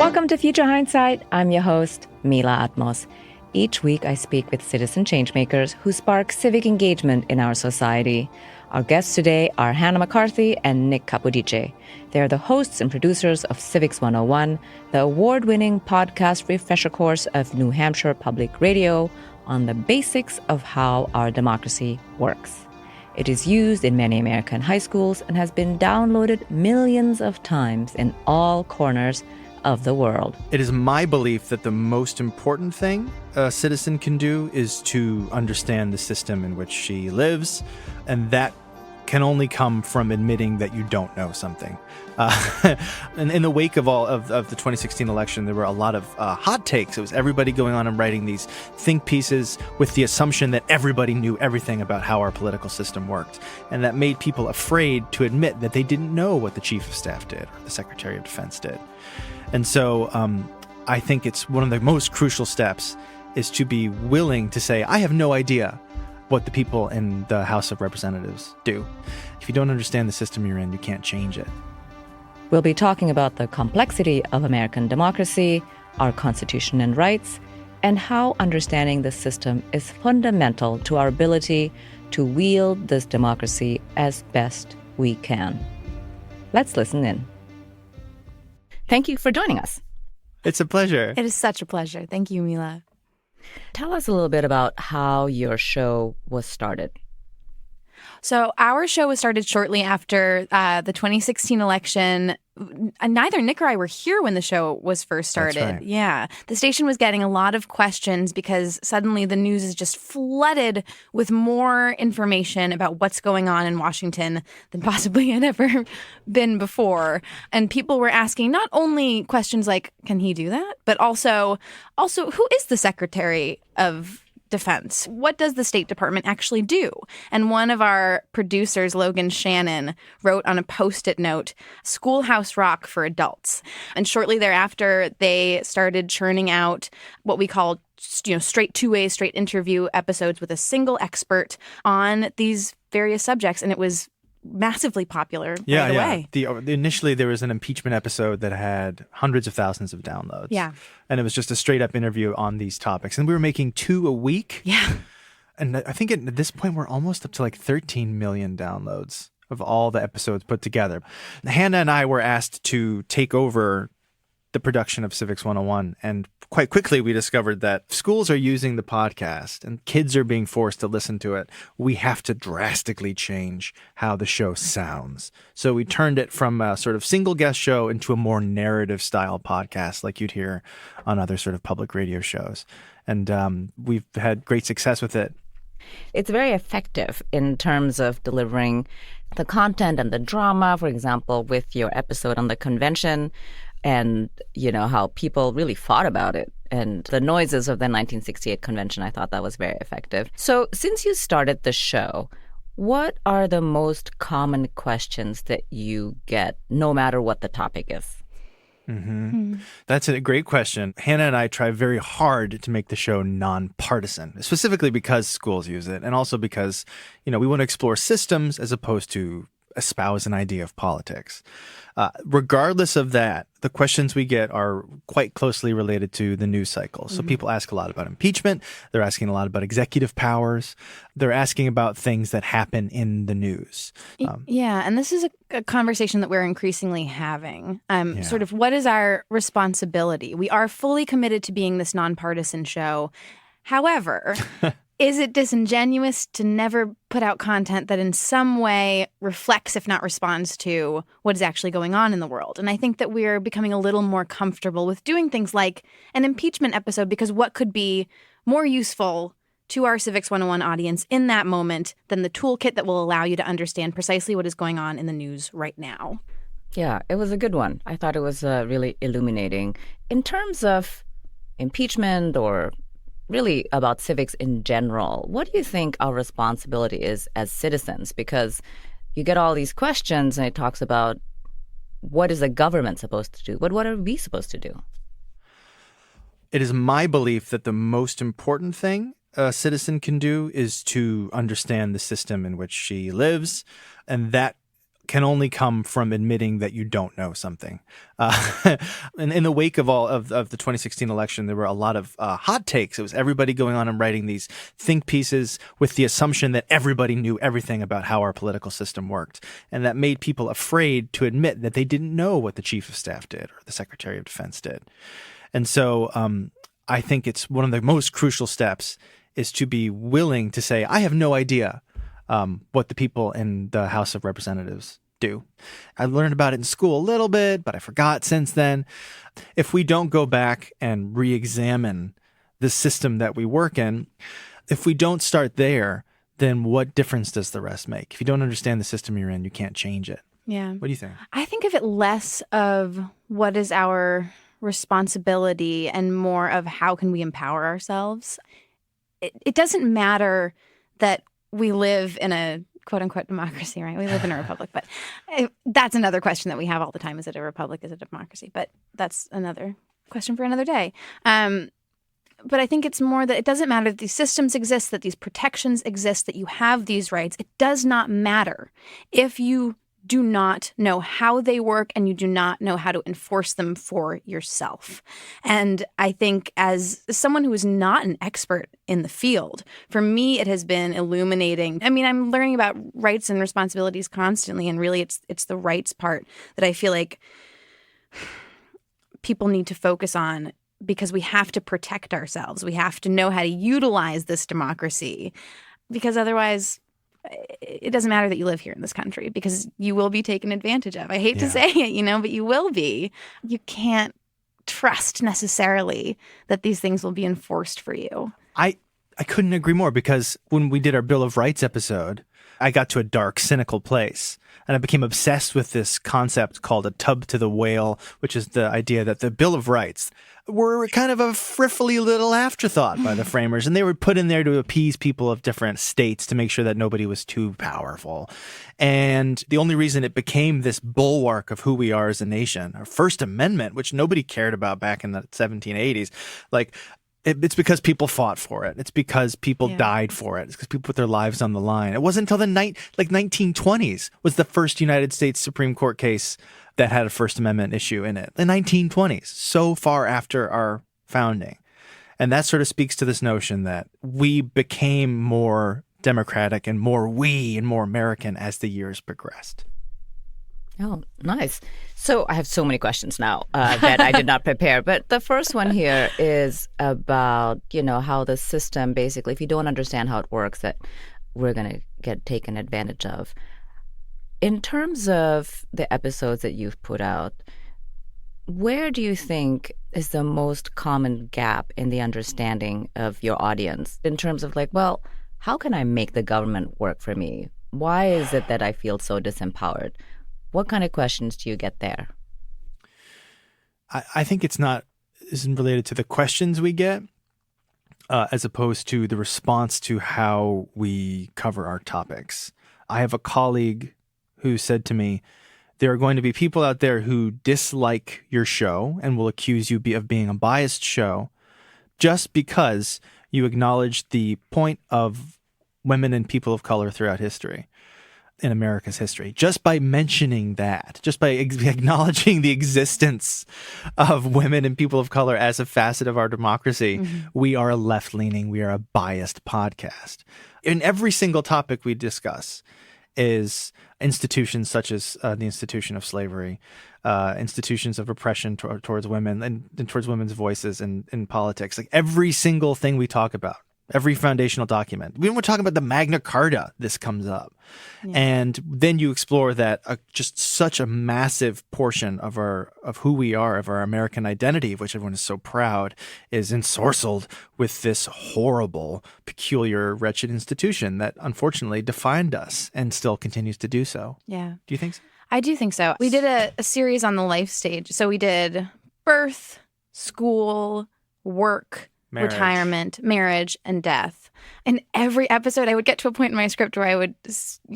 Welcome to Future Hindsight. I'm your host, Mila Atmos. Each week, I speak with citizen changemakers who spark civic engagement in our society. Our guests today are Hannah McCarthy and Nick Capodice. They are the hosts and producers of Civics 101, the award-winning podcast refresher course of New Hampshire Public Radio on the basics of how our democracy works. It is used in many American high schools and has been downloaded millions of times in all corners of the world. It is my belief that the most important thing a citizen can do is to understand the system in which she lives, and that can only come from admitting that you don't know something. And in the wake of the 2016 election, there were a lot of hot takes. It was everybody going on and writing these think pieces with the assumption that everybody knew everything about how our political system worked. And that made people afraid to admit that they didn't know what the Chief of Staff did or the Secretary of Defense did. And so I think it's one of the most crucial steps is to be willing to say, I have no idea what the people in the House of Representatives do. If you don't understand the system you're in, you can't change it. We'll be talking about the complexity of American democracy, our Constitution and rights, and how understanding the system is fundamental to our ability to wield this democracy as best we can. Let's listen in. Thank you for joining us. It's a pleasure. It is such a pleasure. Thank you, Mila. Tell us a little bit about how your show was started. So our show was started shortly after the 2016 election. Neither Nick or I were here when the show was first started. That's right. Yeah. The station was getting a lot of questions because suddenly the news is just flooded with more information about what's going on in Washington than possibly had ever been before. And people were asking not only questions like, can he do that? But also, who is the Secretary of Defense? What does the State Department actually do? And one of our producers, Logan Shannon, wrote on a Post-it note, Schoolhouse Rock for adults. And shortly thereafter, they started churning out what we call straight two-way, straight interview episodes with a single expert on these various subjects. And it was massively popular right away. Initially, there was an impeachment episode that had hundreds of thousands of downloads. Yeah. And it was just a straight-up interview on these topics. And we were making 2 a week. Yeah. And I think at this point, we're almost up to like 13 million downloads of all the episodes put together. Hannah and I were asked to take over the production of Civics 101. And quite quickly, we discovered that schools are using the podcast and kids are being forced to listen to it. We have to drastically change how the show sounds. So we turned it from a sort of single guest show into a more narrative style podcast like you'd hear on other sort of public radio shows. And we've had great success with it. It's very effective in terms of delivering the content and the drama, for example, with your episode on the convention. And, how people really fought about it. And the noises of the 1968 convention, I thought that was very effective. So since you started the show, what are the most common questions that you get, no matter what the topic is? That's a great question. Hannah and I try very hard to make the show nonpartisan, specifically because schools use it. And also because, we want to explore systems as opposed to espouse an idea of politics. Regardless of that, the questions we get are quite closely related to the news cycle. So people ask a lot about impeachment. They're asking a lot about executive powers. They're asking about things that happen in the news. And this is a conversation that we're increasingly having. Sort of what is our responsibility? We are fully committed to being this nonpartisan show. However, is it disingenuous to never put out content that in some way reflects, if not responds to, what is actually going on in the world? And I think that we're becoming a little more comfortable with doing things like an impeachment episode, because what could be more useful to our Civics 101 audience in that moment than the toolkit that will allow you to understand precisely what is going on in the news right now? Yeah, it was a good one. I thought it was really illuminating. In terms of impeachment or really about civics in general, what do you think our responsibility is as citizens? Because you get all these questions and it talks about what is the government supposed to do? But what are we supposed to do? It is my belief that the most important thing a citizen can do is to understand the system in which she lives. And that can only come from admitting that you don't know something. And in the wake of the 2016 election, there were a lot of hot takes. It was everybody going on and writing these think pieces with the assumption that everybody knew everything about how our political system worked. And that made people afraid to admit that they didn't know what the chief of staff did or the secretary of defense did. And so I think it's one of the most crucial steps is to be willing to say, I have no idea what the people in the House of Representatives do. I learned about it in school a little bit, but I forgot since then. If we don't go back and re-examine the system that we work in, if we don't start there, then what difference does the rest make? If you don't understand the system you're in, you can't change it. Yeah. What do you think? I think of it less of what is our responsibility and more of how can we empower ourselves. It doesn't matter that we live in a quote-unquote democracy, right? We live in a republic, but that's another question that we have all the time. Is it a republic? Is it a democracy? But that's another question for another day. But I think it's more that it doesn't matter that these systems exist, that these protections exist, that you have these rights. It does not matter if you do not know how they work and you do not know how to enforce them for yourself. And I think as someone who is not an expert in the field, for me, it has been illuminating. I mean, I'm learning about rights and responsibilities constantly, and really it's the rights part that I feel like people need to focus on, because we have to protect ourselves. We have to know how to utilize this democracy, because otherwise it doesn't matter that you live here in this country, because you will be taken advantage of. I hate to say it, but you will be. You can't trust necessarily that these things will be enforced for you. I couldn't agree more, because when we did our Bill of Rights episode, I got to a dark, cynical place. And I became obsessed with this concept called a tub to the whale, which is the idea that the Bill of Rights were kind of a frivolous little afterthought by the framers. And they were put in there to appease people of different states to make sure that nobody was too powerful. And the only reason it became this bulwark of who we are as a nation, our First Amendment, which nobody cared about back in the 1780s, it's because people fought for it. It's because people died for it. It's because people put their lives on the line. It wasn't until the 1920s was the first United States Supreme Court case that had a First Amendment issue in it. The 1920s, so far after our founding. And that sort of speaks to this notion that we became more democratic and more American as the years progressed. Oh, nice. So I have so many questions now that I did not prepare. But the first one here is about, how the system, basically, if you don't understand how it works, that we're going to get taken advantage of. In terms of the episodes that you've put out, where do you think is the most common gap in the understanding of your audience in terms of how can I make the government work for me? Why is it that I feel so disempowered? What kind of questions do you get there? I think isn't related to the questions we get, as opposed to the response to how we cover our topics. I have a colleague who said to me, there are going to be people out there who dislike your show and will accuse you of being a biased show just because you acknowledge the point of women and people of color throughout history. In America's history, just by mentioning that, just by acknowledging the existence of women and people of color as a facet of our democracy, we are a left-leaning, we are a biased podcast. In every single topic we discuss is institutions such as the institution of slavery, institutions of oppression towards women and towards women's voices in politics. Every single thing we talk about, every foundational document. When we're talking about the Magna Carta, this comes up. Yeah. And then you explore that just such a massive portion of who we are, of our American identity, of which everyone is so proud, is ensorcelled with this horrible, peculiar, wretched institution that unfortunately defined us and still continues to do so. Yeah. Do you think so? I do think so. We did a series on the life stage. So we did birth, school, work, retirement, marriage, and death. In every episode, I would get to a point in my script where I would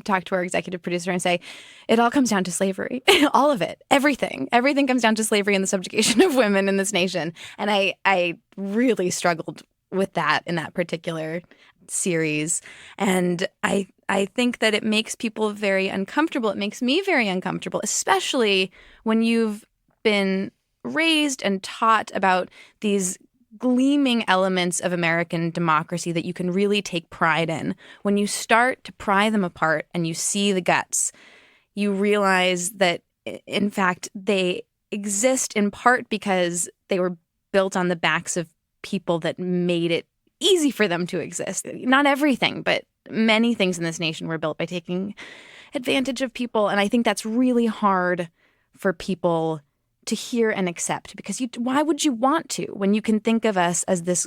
talk to our executive producer and say, it all comes down to slavery. All of it. Everything. Everything comes down to slavery and the subjugation of women in this nation. And I really struggled with that in that particular series. And I think that it makes people very uncomfortable. It makes me very uncomfortable, especially when you've been raised and taught about these gleaming elements of American democracy that you can really take pride in. When you start to pry them apart and you see the guts, you realize that, in fact, they exist in part because they were built on the backs of people that made it easy for them to exist. Not everything, but many things in this nation were built by taking advantage of people. And I think that's really hard for people to hear and accept, because why would you want to, when you can think of us as this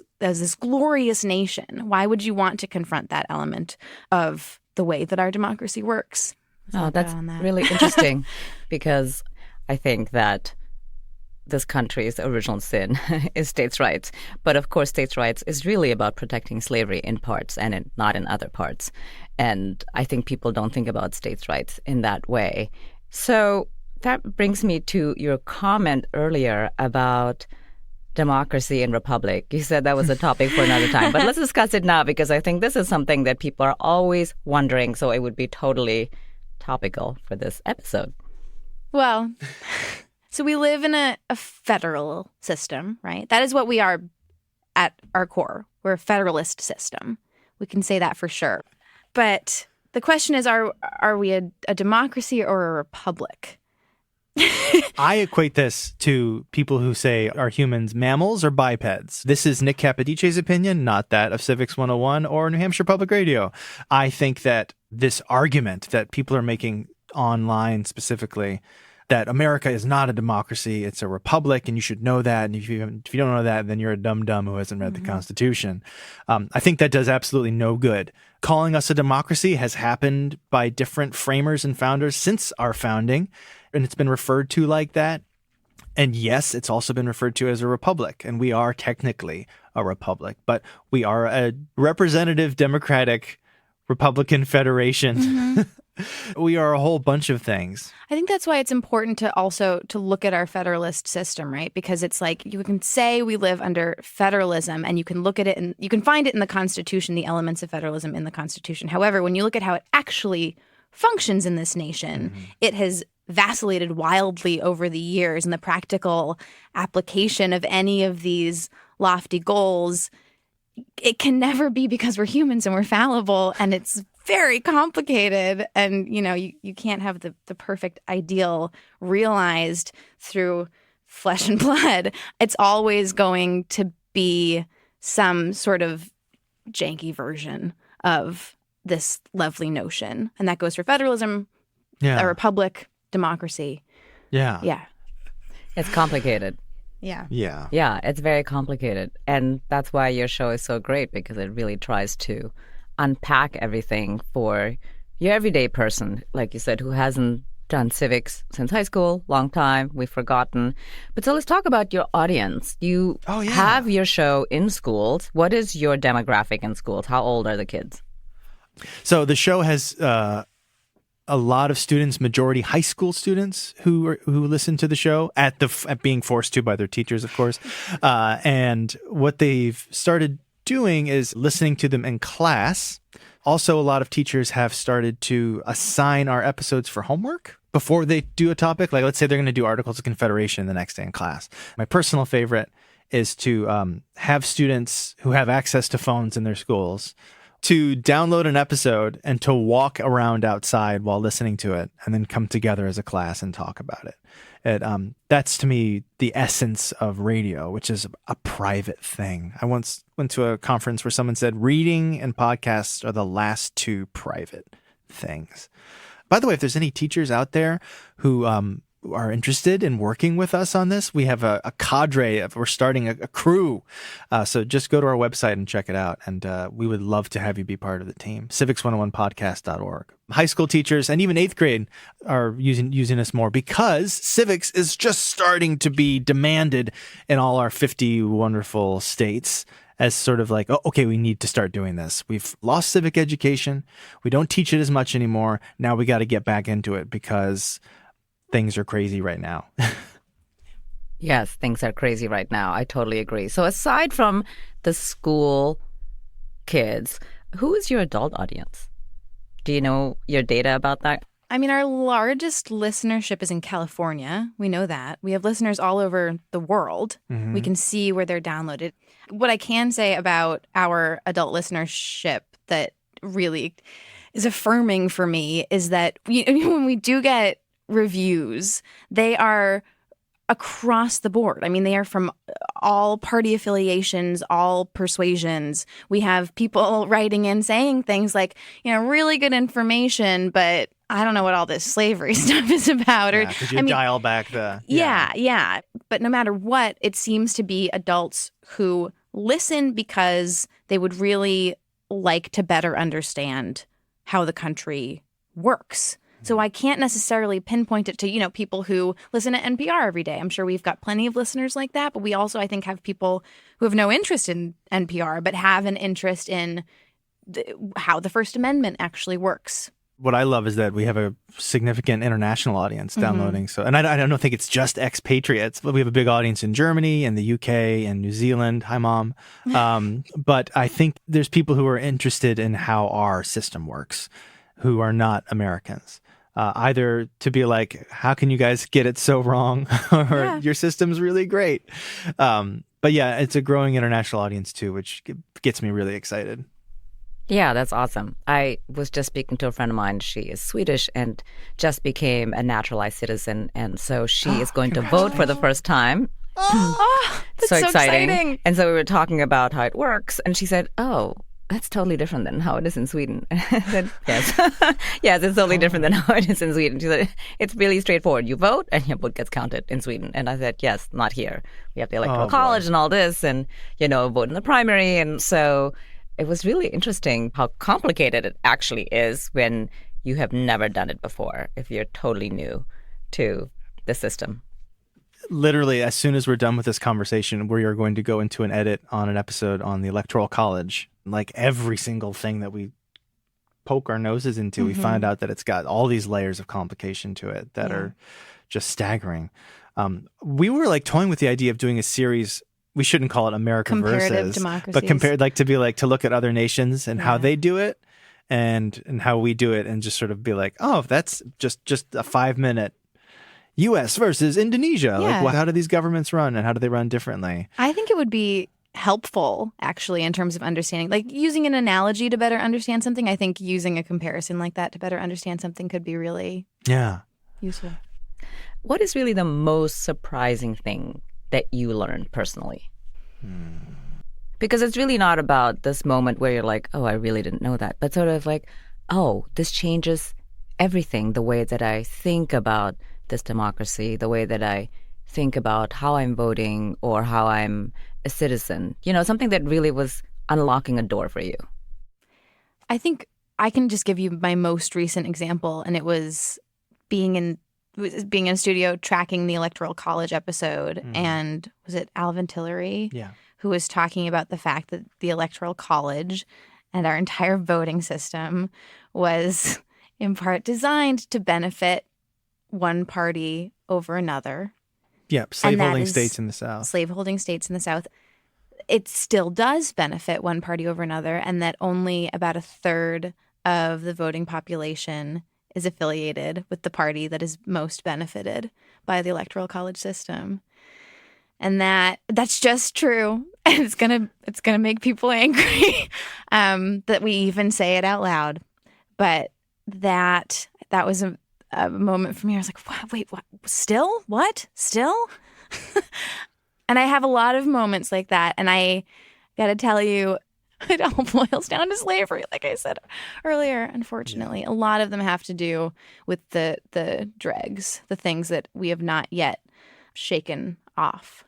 glorious nation? Why would you want to confront that element of the way that our democracy works? Oh, that's really interesting, because I think that this country's original sin is states' rights. But of course, states' rights is really about protecting slavery in parts and not in other parts. And I think people don't think about states' rights in that way. So that brings me to your comment earlier about democracy and republic. You said that was a topic for another time, but let's discuss it now, because I think this is something that people are always wondering. So it would be totally topical for this episode. Well, so we live in a federal system, right? That is what we are at our core. We're a federalist system. We can say that for sure. But the question is, are we a democracy or a republic? I equate this to people who say, are humans mammals or bipeds? This is Nick Capodice's opinion, not that of Civics 101 or New Hampshire Public Radio. I think that this argument that people are making online specifically, that America is not a democracy, it's a republic, and you should know that. And if you don't know that, then you're a dumb who hasn't read the Constitution. I think that does absolutely no good. Calling us a democracy has happened by different framers and founders since our founding, and it's been referred to like that. And yes, it's also been referred to as a republic, and we are technically a republic, but we are a representative democratic Republican federation. We are a whole bunch of things. I think that's why it's important to also to look at our federalist system, right? Because it's like you can say we live under federalism, and you can look at it and you can find it in the Constitution, the elements of federalism in the Constitution. However, when you look at how it actually functions in this nation, it has vacillated wildly over the years, and the practical application of any of these lofty goals, it can never be, because we're humans and we're fallible, and it's very complicated, and you can't have the perfect ideal realized through flesh and blood. It's always going to be some sort of janky version of this lovely notion, and that goes for federalism, a republic, democracy. Yeah. It's complicated. Yeah, it's very complicated, and that's why your show is so great, because it really tries to unpack everything for your everyday person, like you said, who hasn't done civics since high school, long time, we've forgotten. But so let's talk about your audience. You have your show in schools. What is your demographic in schools? How old are the kids? So the show has a lot of students, majority high school students who listen to the show at being forced to by their teachers, of course. And what they've started doing is listening to them in class. Also, a lot of teachers have started to assign our episodes for homework before they do a topic. Like, let's say they're going to do Articles of Confederation the next day in class. My personal favorite is to have students who have access to phones in their schools to download an episode and to walk around outside while listening to it, and then come together as a class and talk about it. That's, to me, the essence of radio, which is a private thing. I once went to a conference where someone said reading and podcasts are the last two private things. By the way, if there's any teachers out there who are interested in working with us on this, we have a cadre we're starting a crew. So just go to our website and check it out. And we would love to have you be part of the team. Civics101podcast.org. High school teachers and even 8th grade are using us more, because civics is just starting to be demanded in all our 50 wonderful states as sort of like, oh, okay, we need to start doing this. We've lost civic education. We don't teach it as much anymore. Now we got to get back into it, because things are crazy right now. Yes, things are crazy right now. I totally agree. So aside from the school kids, Who is your adult audience? Do you know your data about that? I mean, our largest listenership is in California. We know that. We have listeners all over the world. Mm-hmm. We can see where they're downloaded. What I can say about our adult listenership that really is affirming for me is that when we do get reviews, they are across the board. I mean, they are from all party affiliations, all persuasions. We have people writing in saying things like, really good information, but I don't know what all this slavery stuff is about. Yeah, could you dial back the... Yeah. But no matter what, it seems to be adults who listen because they would really like to better understand how the country works. So I can't necessarily pinpoint it to, people who listen to NPR every day. I'm sure we've got plenty of listeners like that. But we also, I think, have people who have no interest in NPR, but have an interest in how the First Amendment actually works. What I love is that we have a significant international audience downloading. So, and I don't think it's just expatriates, but we have a big audience in Germany and the UK and New Zealand. Hi, Mom. But I think there's people who are interested in how our system works, who are not Americans. Either to be like, how can you guys get it so wrong? Or your system's really great. But yeah, it's a growing international audience too, which gets me really excited. Yeah, that's awesome. I was just speaking to a friend of mine. She is Swedish and just became a naturalized citizen. And so she is going to vote for the first time. Oh, that's so exciting. And so we were talking about how it works. And she said, oh, that's totally different than how it is in Sweden. I said, yes. Yes, it's totally different than how it is in Sweden. She said, it's really straightforward. You vote and your vote gets counted in Sweden. And I said, yes, not here. We have the Electoral College and all this and, vote in the primary. And so it was really interesting how complicated it actually is when you have never done it before, if you're totally new to the system. Literally, as soon as we're done with this conversation, we are going to go into an edit on an episode on the Electoral College. Like every single thing that we poke our noses into, we find out that it's got all these layers of complication to it that are just staggering. We were toying with the idea of doing a series. We shouldn't call it America Comparative versus, democracies. but compared, to look at other nations and how they do it, and how we do it, and just sort of be like, oh, that's just a 5-minute U.S. versus Indonesia. Yeah. How do these governments run, and how do they run differently? I think it would be helpful, actually, in terms of understanding, using an analogy to better understand something. I think using a comparison like that to better understand something could be really useful. What is really the most surprising thing that you learned personally? Because it's really not about this moment where you're like, oh, I really didn't know that, but sort of like, oh, this changes everything, the way that I think about this democracy, the way that I think about how I'm voting or how I'm a citizen, something that really was unlocking a door for you. I think I can just give you my most recent example, and it was being in a studio tracking the Electoral College episode, and was it Alvin Tillery? Yeah. Who was talking about the fact that the Electoral College and our entire voting system was in part designed to benefit one party over another. Yep, slaveholding states in the South. Slaveholding states in the South. It still does benefit one party over another, and that only about a third of the voting population is affiliated with the party that is most benefited by the Electoral College system. And that's just true. And it's gonna make people angry that we even say it out loud. But that was a moment for me. I was like, wow, wait, what? Still? What? Still? And I have a lot of moments like that. And I got to tell you, it all boils down to slavery, like I said earlier, unfortunately. A lot of them have to do with the dregs, the things that we have not yet shaken off.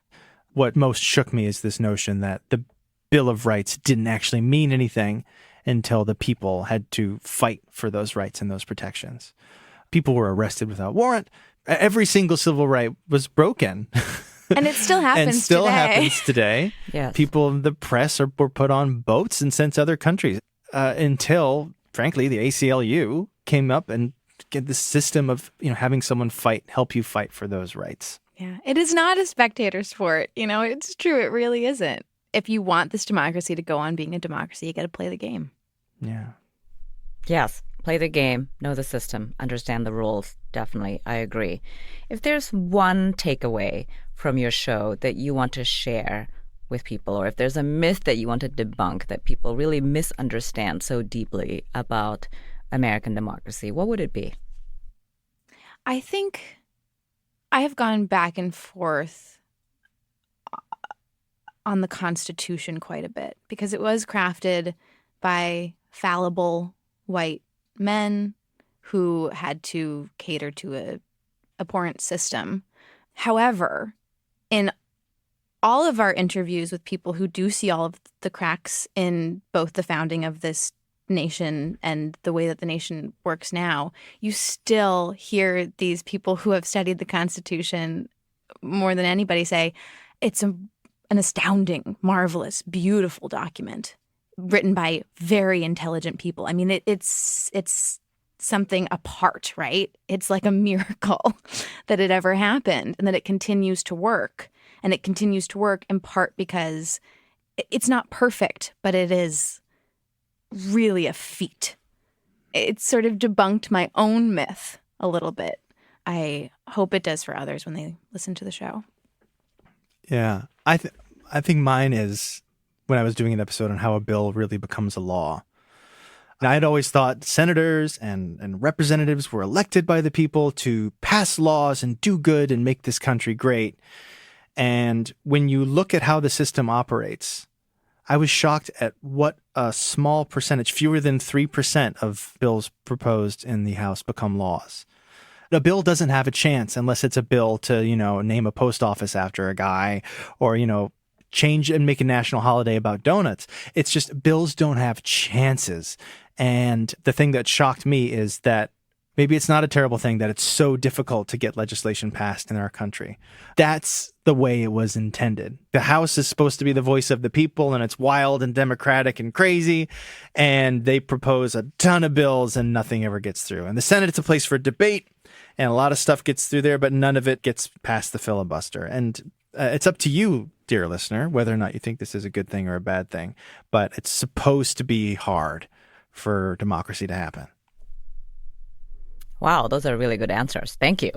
What most shook me is this notion that the Bill of Rights didn't actually mean anything until the people had to fight for those rights and those protections. People were arrested without warrant. Every single civil right was broken. And it still happens today. Yes. People in the press were put on boats and sent to other countries until, frankly, the ACLU came up and get this system of having someone help you fight for those rights. Yeah, it is not a spectator sport. It's true. It really isn't. If you want this democracy to go on being a democracy, you got to play the game. Yeah. Yes, play the game, know the system, understand the rules. Definitely, I agree. If there's one takeaway from your show that you want to share with people, or if there's a myth that you want to debunk that people really misunderstand so deeply about American democracy, what would it be? I think I have gone back and forth on the Constitution quite a bit because it was crafted by fallible white men who had to cater to a abhorrent system. However, in all of our interviews with people who do see all of the cracks in both the founding of this nation and the way that the nation works now, you still hear these people who have studied the Constitution more than anybody say it's an astounding, marvelous, beautiful document written by very intelligent people. I mean, it's something apart, right? It's like a miracle that it ever happened and that it continues to work. And it continues to work in part because it's not perfect, but it is really a feat. It sort of debunked my own myth a little bit. I hope it does for others when they listen to the show. Yeah. I think mine is when I was doing an episode on how a bill really becomes a law. And I had always thought senators and representatives were elected by the people to pass laws and do good and make this country great. And when you look at how the system operates, I was shocked at what a small percentage, fewer than 3% of bills proposed in the House become laws. A bill doesn't have a chance unless it's a bill to, name a post office after a guy or, change and make a national holiday about donuts. It's just bills don't have chances. And the thing that shocked me is that maybe it's not a terrible thing that it's so difficult to get legislation passed in our country. That's the way it was intended. The House is supposed to be the voice of the people, and it's wild and democratic and crazy, and they propose a ton of bills and nothing ever gets through. And the Senate is a place for debate, and a lot of stuff gets through there, but none of it gets past the filibuster. And it's up to you, dear listener, whether or not you think this is a good thing or a bad thing, but it's supposed to be hard for democracy to happen. Wow, those are really good answers. Thank you.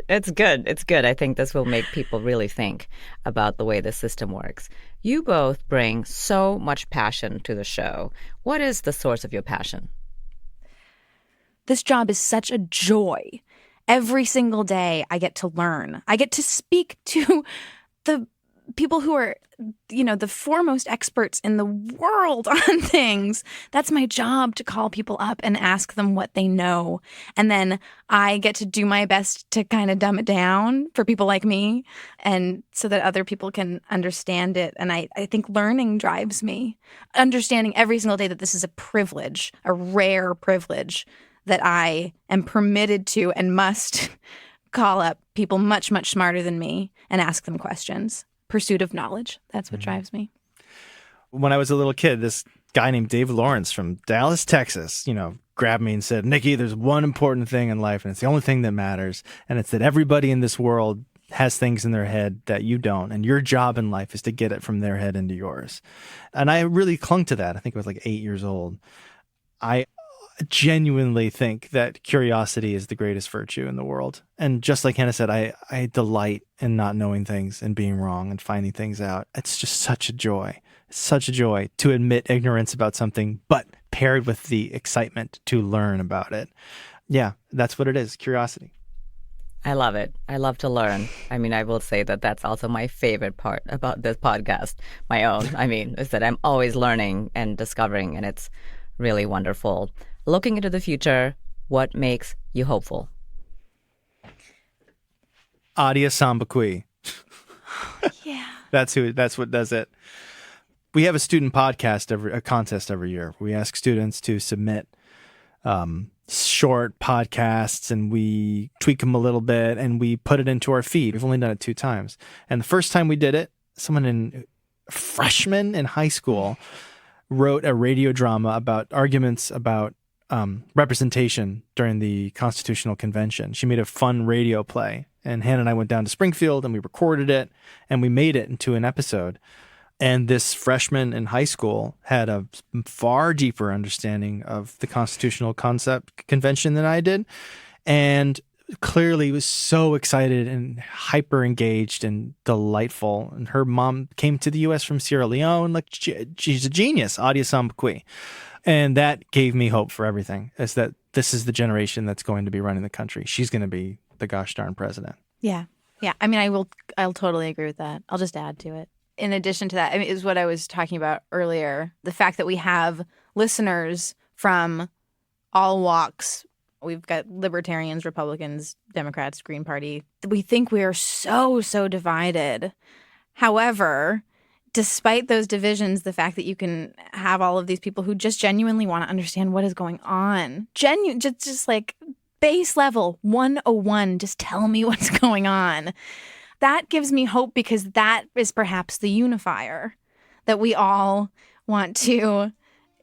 It's good. It's good. I think this will make people really think about the way the system works. You both bring so much passion to the show. What is the source of your passion? This job is such a joy. Every single day I get to learn. I get to speak to the people who are, the foremost experts in the world on things. That's my job, to call people up and ask them what they know. And then I get to do my best to kind of dumb it down for people like me, and so that other people can understand it. And I think learning drives me. Understanding every single day that this is a privilege, a rare privilege, that I am permitted to and must call up people much, much smarter than me and ask them questions. Pursuit of knowledge. That's what drives me. When I was a little kid, this guy named Dave Lawrence from Dallas, Texas, grabbed me and said, "Nikki, there's one important thing in life, and it's the only thing that matters. And it's that everybody in this world has things in their head that you don't. And your job in life is to get it from their head into yours." And I really clung to that. I think I was like 8 years old. I genuinely think that curiosity is the greatest virtue in the world. And just like Hannah said, I delight in not knowing things and being wrong and finding things out. It's just such a joy. It's such a joy to admit ignorance about something, but paired with the excitement to learn about it. Yeah, that's what it is, curiosity. I love it. I love to learn. I mean, I will say that that's also my favorite part about this podcast, my own. Is that I'm always learning and discovering, and it's really wonderful. Looking into the future, what makes you hopeful? Adia Samba Kui. Yeah. That's what does it. We have a student podcast, a contest every year. We ask students to submit short podcasts, and we tweak them a little bit, and we put it into our feed. We've only done it 2 times. And the first time we did it, freshman in high school wrote a radio drama about arguments about representation during the Constitutional Convention. She made a fun radio play, and Hannah and I went down to Springfield and we recorded it and we made it into an episode. And this freshman in high school had a far deeper understanding of the constitutional convention than I did. And clearly was so excited and hyper engaged and delightful. And her mom came to the U.S. from Sierra Leone. Like, she's a genius, Adia Sambaqui. And that gave me hope for everything, is that this is the generation that's going to be running the country. She's going to be the gosh darn president. Yeah. Yeah. I mean, I'll totally agree with that. I'll just add to it. In addition to that, I mean, is what I was talking about earlier. The fact that we have listeners from all walks. We've got libertarians, Republicans, Democrats, Green Party. We think we are so divided. However, despite those divisions, the fact that you can have all of these people who just genuinely want to understand what is going on, just like base level 101, just tell me what's going on. That gives me hope, because that is perhaps the unifier, that we all want to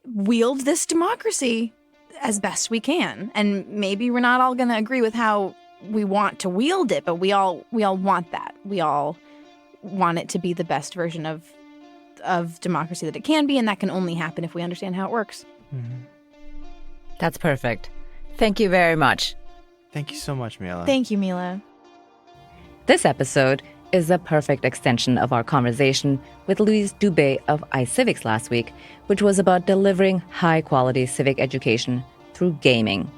wield this democracy as best we can. And maybe we're not all going to agree with how we want to wield it, but we all want that. We all want it to be the best version of democracy that it can be, and that can only happen if we understand how it works. Mm-hmm. That's perfect. Thank you very much. Thank you so much, Mila. Thank you, Mila. This episode is a perfect extension of our conversation with Louise Dubé of iCivics last week, which was about delivering high-quality civic education through gaming.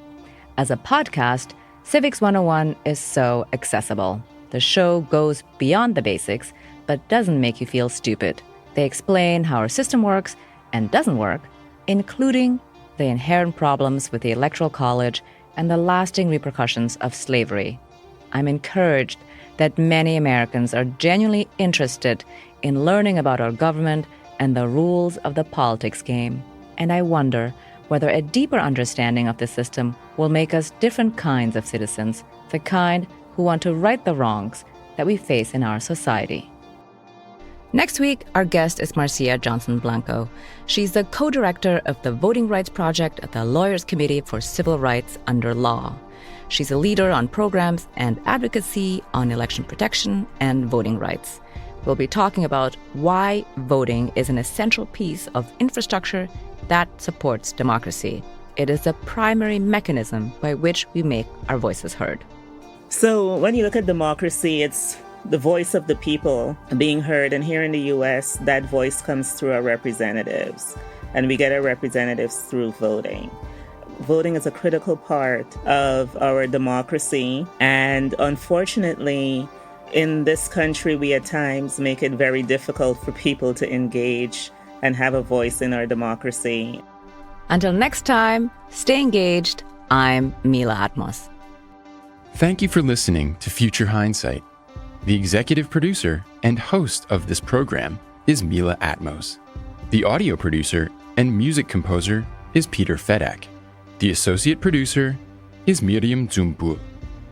As a podcast, Civics 101 is so accessible. The show goes beyond the basics, but doesn't make you feel stupid. They explain how our system works and doesn't work, including the inherent problems with the Electoral College and the lasting repercussions of slavery. I'm encouraged that many Americans are genuinely interested in learning about our government and the rules of the politics game. And I wonder whether a deeper understanding of the system will make us different kinds of citizens, the kind who want to right the wrongs that we face in our society. Next week, our guest is Marcia Johnson Blanco. She's the co-director of the Voting Rights Project at the Lawyers Committee for Civil Rights Under Law. She's a leader on programs and advocacy on election protection and voting rights. We'll be talking about why voting is an essential piece of infrastructure that supports democracy. It is the primary mechanism by which we make our voices heard. So when you look at democracy, it's the voice of the people being heard. And here in the U.S., that voice comes through our representatives. And we get our representatives through voting. Voting is a critical part of our democracy. And unfortunately, in this country, we at times make it very difficult for people to engage and have a voice in our democracy. Until next time, stay engaged. I'm Mila Atmos. Thank you for listening to Future Hindsight. The executive producer and host of this program is Mila Atmos. The audio producer and music composer is Peter Fedak. The associate producer is Miriam Zumbul.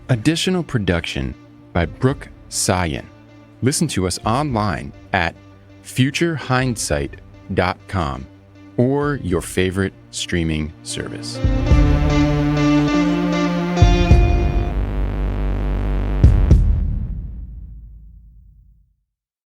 Additional production by Brooke Sayan. Listen to us online at futurehindsight.com or your favorite streaming service.